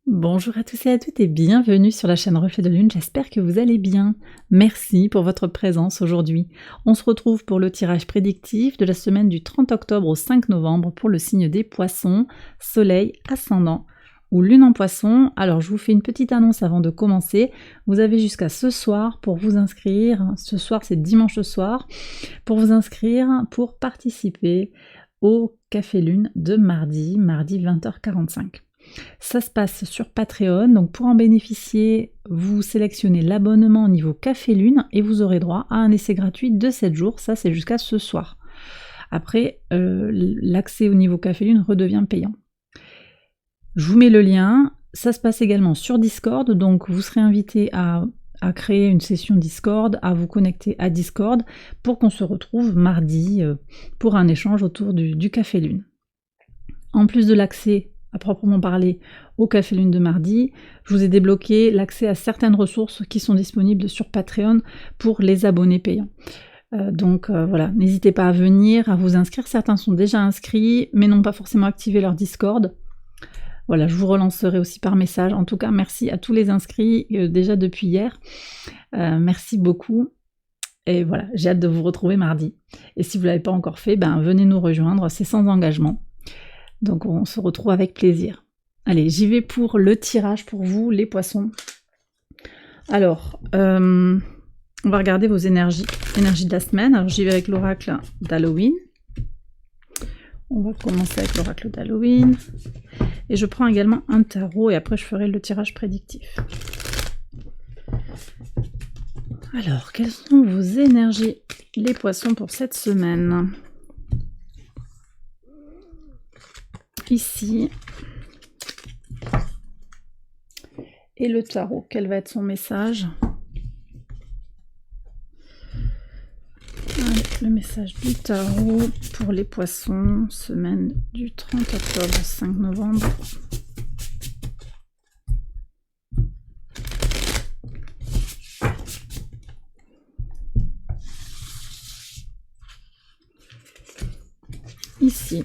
Bonjour à tous et à toutes et bienvenue sur la chaîne Reflet de Lune, j'espère que vous allez bien. Merci pour votre présence aujourd'hui. On se retrouve pour le tirage prédictif de la semaine du 30 octobre au 5 novembre pour le signe des poissons, soleil, ascendant ou lune en poisson. Alors je vous fais une petite annonce avant de commencer. Vous avez jusqu'à ce soir pour vous inscrire, ce soir c'est dimanche soir, pour vous inscrire pour participer au Café Lune de mardi 20h45. Ça se passe sur Patreon, donc pour en bénéficier, vous sélectionnez l'abonnement au niveau Café Lune et vous aurez droit à un essai gratuit de 7 jours, ça c'est jusqu'à ce soir. Après, l'accès au niveau Café Lune redevient payant. Je vous mets le lien, ça se passe également sur Discord, donc vous serez invité à créer une session Discord, à vous connecter à Discord pour qu'on se retrouve mardi pour un échange autour du Café Lune. En plus de l'accès à proprement parler au Café Lune de mardi, je vous ai débloqué l'accès à certaines ressources qui sont disponibles sur Patreon pour les abonnés payants. Donc voilà, n'hésitez pas à venir, à vous inscrire. Certains sont déjà inscrits, mais n'ont pas forcément activé leur Discord. Voilà, je vous relancerai aussi par message. En tout cas, merci à tous les inscrits déjà depuis hier. Merci beaucoup. Et voilà, j'ai hâte de vous retrouver mardi. Et si vous ne l'avez pas encore fait, venez nous rejoindre, c'est sans engagement. Donc on se retrouve avec plaisir. Allez, j'y vais pour le tirage pour vous, les poissons. Alors, on va regarder vos énergies de la semaine. Alors j'y vais avec l'oracle d'Halloween. On va commencer avec l'oracle d'Halloween. Et je prends également un tarot et après je ferai le tirage prédictif. Alors, quelles sont vos énergies, les poissons, pour cette semaine ? Ici. Et le tarot, quel va être son message ? Allez, le message du tarot pour les poissons, semaine du 30 octobre au 5 novembre. Ici.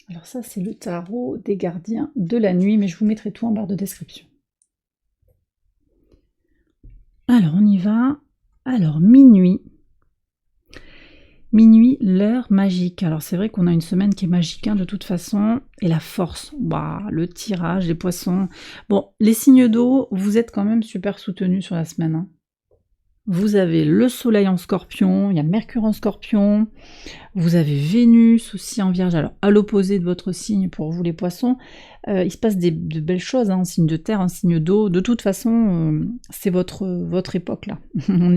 Alors ça, c'est le tarot des gardiens de la nuit, mais je vous mettrai tout en barre de description. Alors, on y va. Alors, minuit. Minuit, l'heure magique. Alors, c'est vrai qu'on a une semaine qui est magique, de toute façon. Et la force, le tirage, les poissons. Bon, les signes d'eau, vous êtes quand même super soutenus sur la semaine. Vous avez le soleil en scorpion, il y a Mercure en scorpion, vous avez Vénus aussi en vierge, alors à l'opposé de votre signe pour vous les poissons, il se passe de belles choses, un signe de terre, un signe d'eau, de toute façon c'est votre époque là, on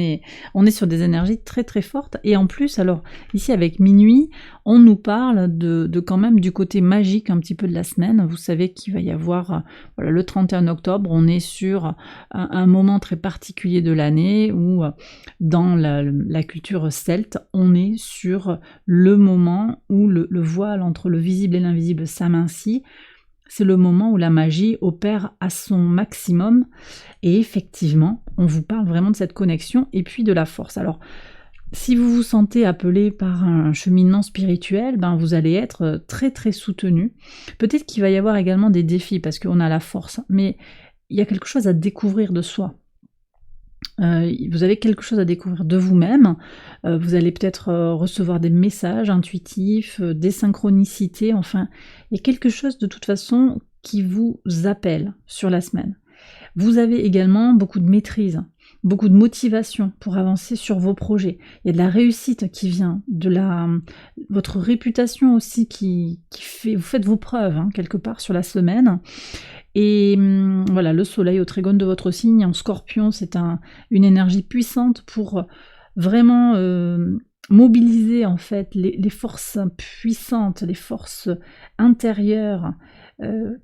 est sur des énergies très très fortes, et en plus alors ici avec minuit, on nous parle de quand même du côté magique un petit peu de la semaine. Vous savez qu'il va y avoir, le 31 octobre, on est sur un moment très particulier de l'année où dans la culture celte, on est sur le moment où le voile entre le visible et l'invisible s'amincit. C'est le moment où la magie opère à son maximum. Et effectivement, on vous parle vraiment de cette connexion et puis de la force. Alors, si vous vous sentez appelé par un cheminement spirituel, vous allez être très très soutenu. Peut-être qu'il va y avoir également des défis parce qu'on a la force, mais il y a quelque chose à découvrir de soi. Vous avez quelque chose à découvrir de vous-même, vous allez peut-être recevoir des messages intuitifs, des synchronicités, enfin, il y a quelque chose de toute façon qui vous appelle sur la semaine. Vous avez également beaucoup de maîtrise, beaucoup de motivation pour avancer sur vos projets. Il y a de la réussite qui vient, votre réputation aussi qui fait, vous faites vos preuves quelque part sur la semaine. Et voilà, le soleil au trigone de votre signe en scorpion, c'est une énergie puissante pour vraiment mobiliser en fait les forces puissantes, les forces intérieures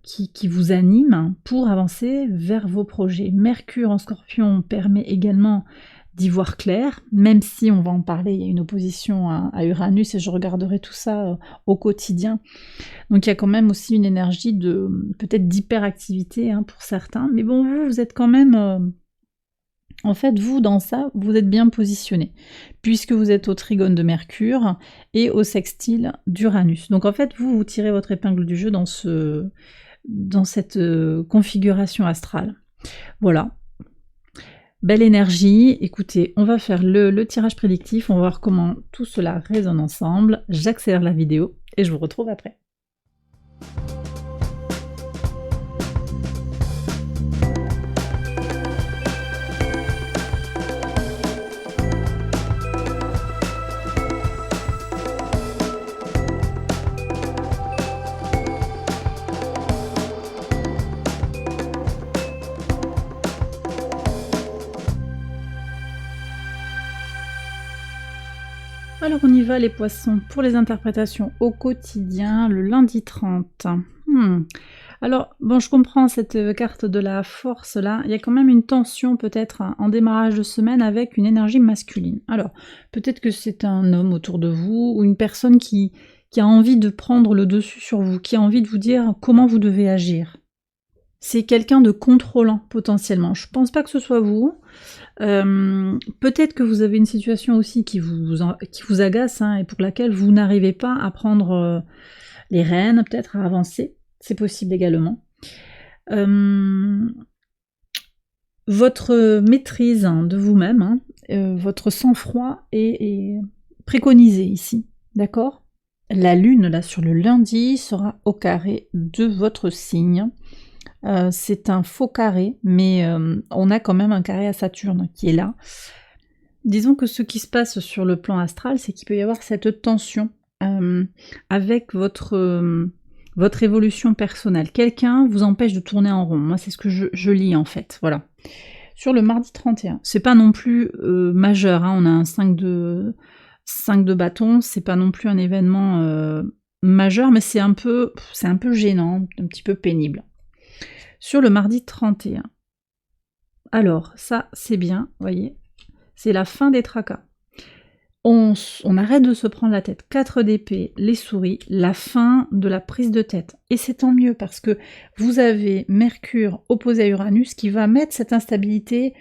qui vous animent pour avancer vers vos projets. Mercure en scorpion permet également d'y voir clair, même si on va en parler, il y a une opposition à Uranus et je regarderai tout ça au quotidien. Donc il y a quand même aussi une énergie peut-être d'hyperactivité pour certains, mais bon, vous êtes quand même En fait, vous, dans ça, vous êtes bien positionné, puisque vous êtes au trigone de Mercure et au sextile d'Uranus. Donc en fait, vous tirez votre épingle du jeu dans cette configuration astrale. Voilà. Belle énergie. Écoutez, on va faire le tirage prédictif, on va voir comment tout cela résonne ensemble. J'accélère la vidéo et je vous retrouve après. Alors on y va les poissons pour les interprétations au quotidien, le lundi 30. Alors bon, je comprends cette carte de la force là, il y a quand même une tension peut-être en démarrage de semaine avec une énergie masculine. Alors peut-être que c'est un homme autour de vous ou une personne qui a envie de prendre le dessus sur vous, qui a envie de vous dire comment vous devez agir. C'est quelqu'un de contrôlant potentiellement. Je pense pas que ce soit vous. Peut-être que vous avez une situation aussi qui vous agace hein, et pour laquelle vous n'arrivez pas à prendre les rênes, peut-être à avancer. C'est possible également. Votre maîtrise de vous-même, hein, votre sang-froid est préconisé ici. D'accord ? La lune, là, sur le lundi, sera au carré de votre signe. C'est un faux carré, mais on a quand même un carré à Saturne qui est là. Disons que ce qui se passe sur le plan astral, c'est qu'il peut y avoir cette tension avec votre évolution personnelle. Quelqu'un vous empêche de tourner en rond. Moi, c'est ce que je lis en fait. Voilà. Sur le mardi 31, c'est pas non plus majeur. Hein, on a un 5 de bâton, c'est pas non plus un événement majeur, mais c'est un peu gênant, un petit peu pénible. Sur le mardi 31. Alors, ça, c'est bien, vous voyez, c'est la fin des tracas. On arrête de se prendre la tête. 4 d'épée, les souris, la fin de la prise de tête. Et c'est tant mieux parce que vous avez Mercure opposé à Uranus qui va mettre cette instabilité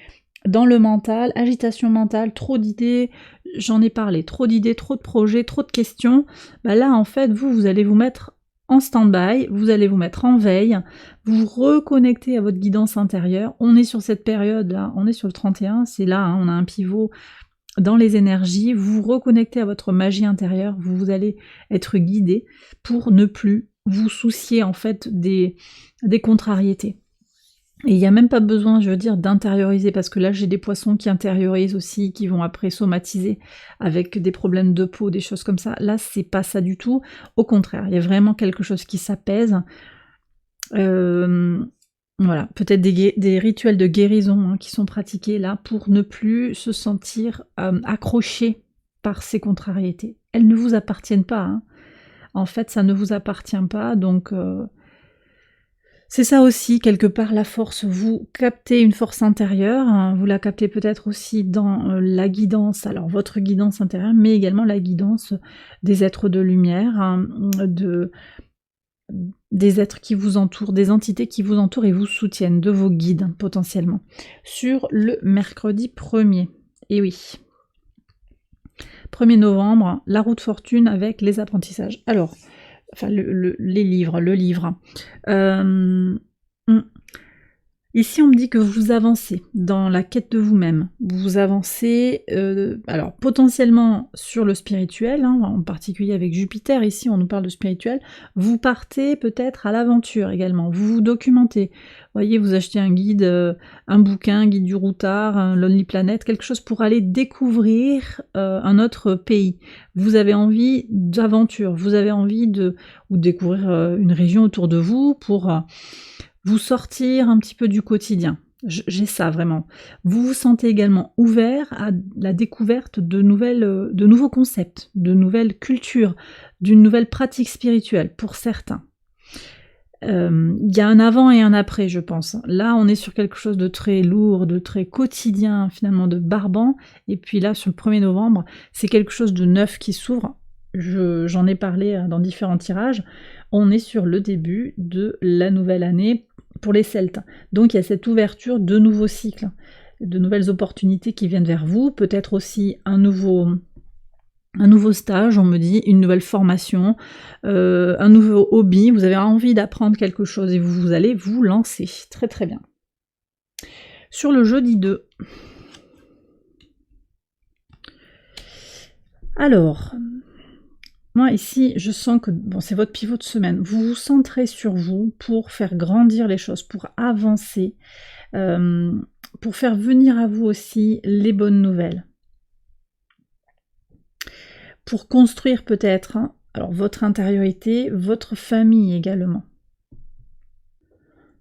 dans le mental, agitation mentale, trop d'idées, j'en ai parlé, trop d'idées, trop de projets, trop de questions. Bah là, en fait, vous allez vous mettre en stand-by, vous allez vous mettre en veille, vous reconnectez à votre guidance intérieure. On est sur cette période-là, on est sur le 31, c'est là, hein, on a un pivot dans les énergies, vous vous reconnectez à votre magie intérieure, vous allez être guidé pour ne plus vous soucier en fait des contrariétés. Et il n'y a même pas besoin, je veux dire, d'intérioriser, parce que là j'ai des poissons qui intériorisent aussi, qui vont après somatiser avec des problèmes de peau, des choses comme ça. Là c'est pas ça du tout, au contraire, il y a vraiment quelque chose qui s'apaise. Voilà, peut-être des rituels de guérison hein, qui sont pratiqués là pour ne plus se sentir accroché par ces contrariétés. Elles ne vous appartiennent pas, hein. En fait ça ne vous appartient pas, donc... C'est ça aussi, quelque part, la force. Vous captez une force intérieure, hein, vous la captez peut-être aussi dans la guidance, alors votre guidance intérieure, mais également la guidance des êtres de lumière, hein, des êtres qui vous entourent, des entités qui vous entourent et vous soutiennent, de vos guides potentiellement. Sur le mercredi 1er, et oui, 1er novembre, la route fortune avec les apprentissages. Alors... Enfin, le livre. Ici, on me dit que vous avancez dans la quête de vous-même. Vous avancez, alors potentiellement sur le spirituel, hein, en particulier avec Jupiter, ici on nous parle de spirituel. Vous partez peut-être à l'aventure également, vous vous documentez. Vous voyez, vous achetez un guide, un bouquin, un guide du routard, un Lonely Planet, quelque chose pour aller découvrir un autre pays. Vous avez envie d'aventure, vous avez envie de découvrir une région autour de vous pour... vous sortir un petit peu du quotidien. J'ai ça vraiment. Vous vous sentez également ouvert à la découverte de nouveaux concepts, de nouvelles cultures, d'une nouvelle pratique spirituelle pour certains. Il y a un avant et un après, je pense. Là, on est sur quelque chose de très lourd, de très quotidien, finalement de barbant. Et puis là, sur le 1er novembre, c'est quelque chose de neuf qui s'ouvre. J'en ai parlé dans différents tirages. On est sur le début de la nouvelle année pour les Celtes. Donc il y a cette ouverture de nouveaux cycles. de nouvelles opportunités qui viennent vers vous, peut-être aussi un nouveau stage, on me dit, une nouvelle formation, un nouveau hobby, vous avez envie d'apprendre quelque chose et vous allez vous lancer. Très très bien. Sur le jeudi 2. Alors, moi ici, je sens que bon, c'est votre pivot de semaine. Vous vous centrez sur vous pour faire grandir les choses, pour avancer, pour faire venir à vous aussi les bonnes nouvelles. Pour construire peut-être, hein, alors votre intériorité, votre famille également.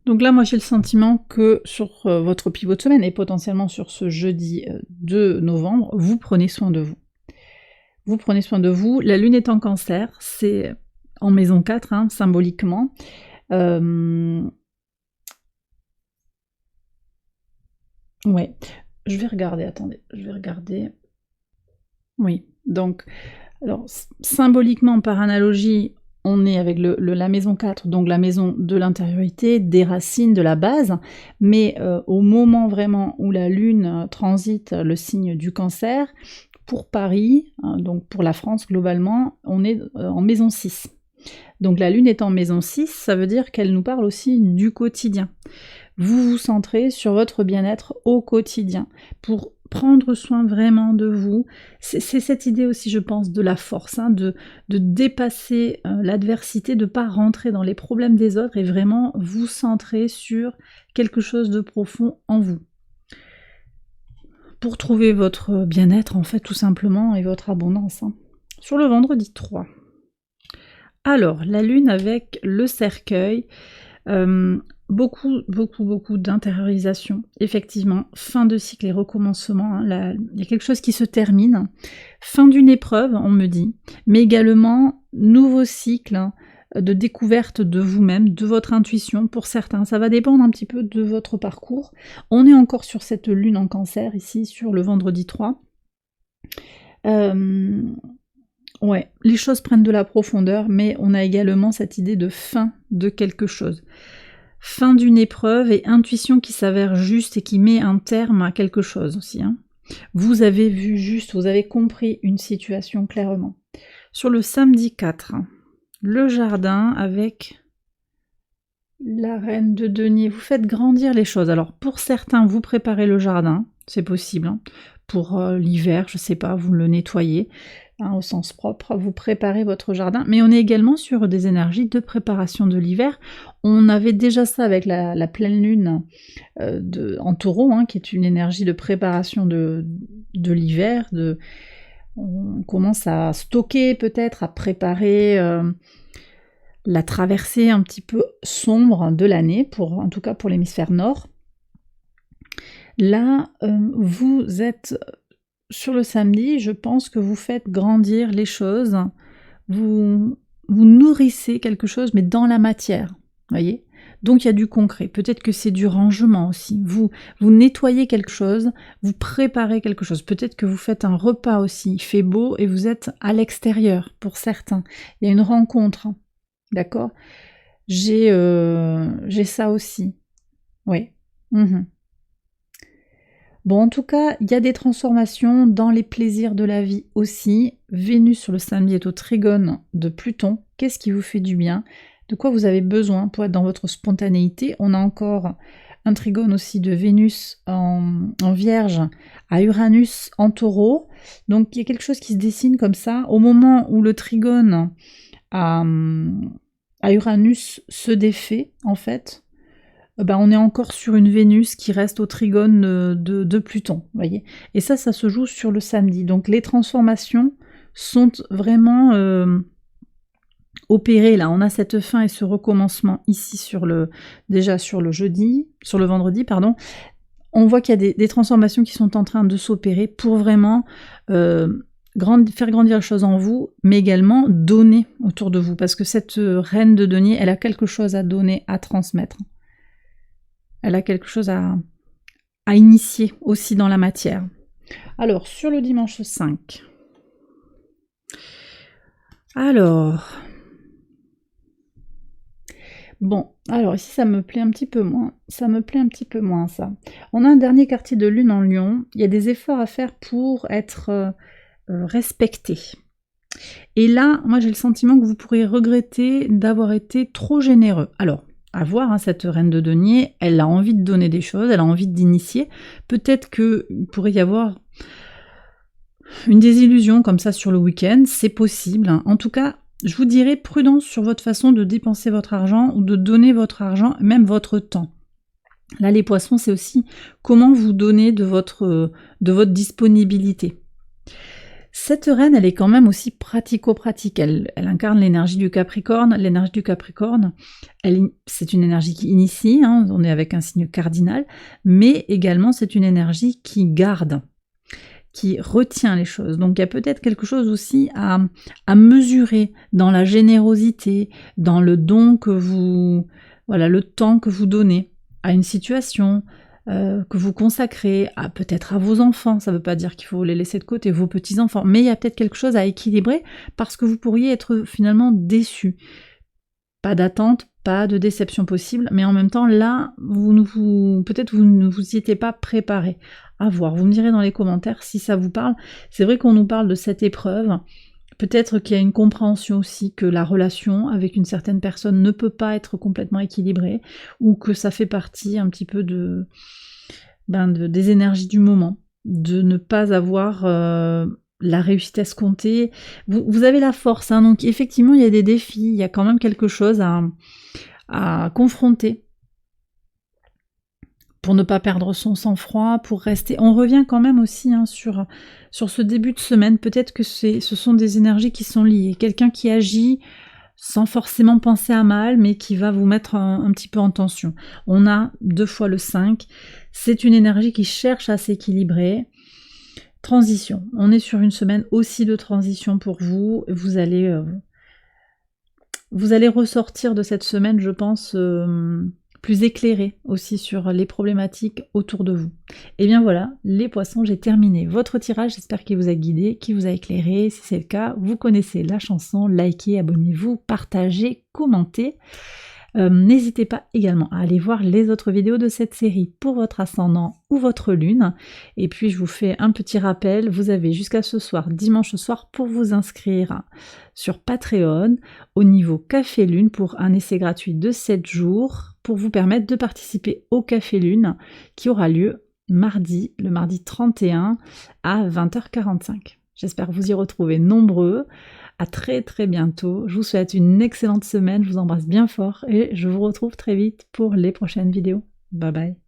Donc là, moi j'ai le sentiment que sur votre pivot de semaine et potentiellement sur ce jeudi 2 novembre, vous prenez soin de vous. Vous prenez soin de vous. La lune est en cancer, c'est en maison 4, hein, symboliquement. Ouais, je vais regarder, attendez, je vais regarder. Oui, donc, alors symboliquement, par analogie, on est avec la maison 4, donc la maison de l'intériorité, des racines, de la base, mais au moment vraiment où la lune transite le signe du cancer, pour Paris, hein, donc pour la France globalement, on est en maison 6. Donc la lune est en maison 6, ça veut dire qu'elle nous parle aussi du quotidien. Vous vous centrez sur votre bien-être au quotidien pour prendre soin vraiment de vous. C'est cette idée aussi, je pense, de la force, hein, de dépasser l'adversité, de ne pas rentrer dans les problèmes des autres et vraiment vous centrer sur quelque chose de profond en vous. Pour trouver votre bien-être, en fait, tout simplement, et votre abondance. Hein. Sur le vendredi 3. Alors, la lune avec le cercueil, beaucoup d'intériorisation, effectivement, fin de cycle et recommencement, hein, il y a quelque chose qui se termine, fin d'une épreuve, on me dit, mais également nouveau cycle, hein, de découverte de vous-même, de votre intuition pour certains. Ça va dépendre un petit peu de votre parcours. On est encore sur cette lune en cancer, ici, sur le vendredi 3. Ouais, les choses prennent de la profondeur, mais on a également cette idée de fin de quelque chose. Fin d'une épreuve et intuition qui s'avère juste et qui met un terme à quelque chose aussi. Hein. Vous avez vu juste, vous avez compris une situation clairement. Sur le samedi 4, le jardin avec la reine de denier. Vous faites grandir les choses. Alors pour certains, vous préparez le jardin, c'est possible. Hein. Pour l'hiver, je sais pas, vous le nettoyez. Hein, au sens propre, vous préparez votre jardin, mais on est également sur des énergies de préparation de l'hiver. On avait déjà ça avec la pleine lune en taureau, hein, qui est une énergie de préparation de l'hiver. On commence à stocker peut-être, à préparer la traversée un petit peu sombre de l'année, en tout cas pour l'hémisphère nord. Là, vous êtes... Sur le samedi, je pense que vous faites grandir les choses, vous nourrissez quelque chose, mais dans la matière, voyez. Donc il y a du concret, peut-être que c'est du rangement aussi, vous nettoyez quelque chose, vous préparez quelque chose, peut-être que vous faites un repas aussi, il fait beau et vous êtes à l'extérieur pour certains, il y a une rencontre, d'accord. J'ai ça aussi, oui. Bon, en tout cas, il y a des transformations dans les plaisirs de la vie aussi. Vénus sur le samedi est au trigone de Pluton. Qu'est-ce qui vous fait du bien? De quoi vous avez besoin pour être dans votre spontanéité? On a encore un trigone aussi de Vénus en Vierge à Uranus en Taureau. Donc il y a quelque chose qui se dessine comme ça. Au moment où le trigone à Uranus se défait, en fait, on est encore sur une Vénus qui reste au trigone de Pluton, voyez. Et ça se joue sur le samedi. Donc les transformations sont vraiment opérées là. On a cette fin et ce recommencement ici déjà sur le vendredi, pardon. On voit qu'il y a des transformations qui sont en train de s'opérer pour vraiment faire grandir les choses en vous, mais également donner autour de vous. Parce que cette reine de denier, elle a quelque chose à donner, à transmettre. Elle a quelque chose à initier aussi dans la matière. Alors, sur le dimanche 5. Alors, Bon, alors ici ça me plaît un petit peu moins. Ça me plaît un petit peu moins ça. On a un dernier quartier de lune en Lion. Il y a des efforts à faire pour être respecté. Et là, moi j'ai le sentiment que vous pourriez regretter d'avoir été trop généreux. Alors, à voir, hein, cette reine de denier, elle a envie de donner des choses, elle a envie d'initier. Peut-être qu'il pourrait y avoir une désillusion comme ça sur le week-end, c'est possible, hein. En tout cas, je vous dirais prudence sur votre façon de dépenser votre argent ou de donner votre argent, même votre temps. Là, les poissons, c'est aussi comment vous donnez de votre disponibilité. Cette reine, elle est quand même aussi pratico-pratique. Elle incarne l'énergie du Capricorne. L'énergie du Capricorne, c'est une énergie qui initie, hein, on est avec un signe cardinal, mais également c'est une énergie qui garde, qui retient les choses. Donc il y a peut-être quelque chose aussi à mesurer dans la générosité, dans le don que vous... Voilà, le temps que vous donnez à une situation, que vous consacrez peut-être à vos enfants. Ça ne veut pas dire qu'il faut les laisser de côté, vos petits-enfants, mais il y a peut-être quelque chose à équilibrer parce que vous pourriez être finalement déçu. Pas d'attente, pas de déception possible, mais en même temps, là, peut-être vous ne vous y étiez pas préparé. À voir, vous me direz dans les commentaires si ça vous parle. C'est vrai qu'on nous parle de cette épreuve. Peut-être qu'il y a une compréhension aussi que la relation avec une certaine personne ne peut pas être complètement équilibrée, ou que ça fait partie un petit peu des énergies du moment, de ne pas avoir la réussite escomptée. Vous avez la force, hein, donc effectivement il y a des défis, il y a quand même quelque chose à confronter pour ne pas perdre son sang-froid, pour rester... On revient quand même aussi, hein, sur ce début de semaine, peut-être que ce sont des énergies qui sont liées. Quelqu'un qui agit sans forcément penser à mal, mais qui va vous mettre un petit peu en tension. On a 2 fois le 5, c'est une énergie qui cherche à s'équilibrer. Transition, on est sur une semaine aussi de transition pour vous. Vous allez ressortir de cette semaine, je pense... plus éclairé aussi sur les problématiques autour de vous. Et bien voilà, les poissons, j'ai terminé votre tirage, j'espère qu'il vous a guidé, qu'il vous a éclairé. Si c'est le cas, vous connaissez la chanson, likez, abonnez-vous, partagez, commentez. N'hésitez pas également à aller voir les autres vidéos de cette série pour votre ascendant ou votre lune. Et puis je vous fais un petit rappel, vous avez jusqu'à ce soir, dimanche soir, pour vous inscrire sur Patreon au niveau Café Lune pour un essai gratuit de 7 jours pour vous permettre de participer au Café Lune qui aura lieu le mardi 31 à 20h45. J'espère vous y retrouver nombreux. À très très bientôt. Je vous souhaite une excellente semaine. Je vous embrasse bien fort et je vous retrouve très vite pour les prochaines vidéos. Bye bye.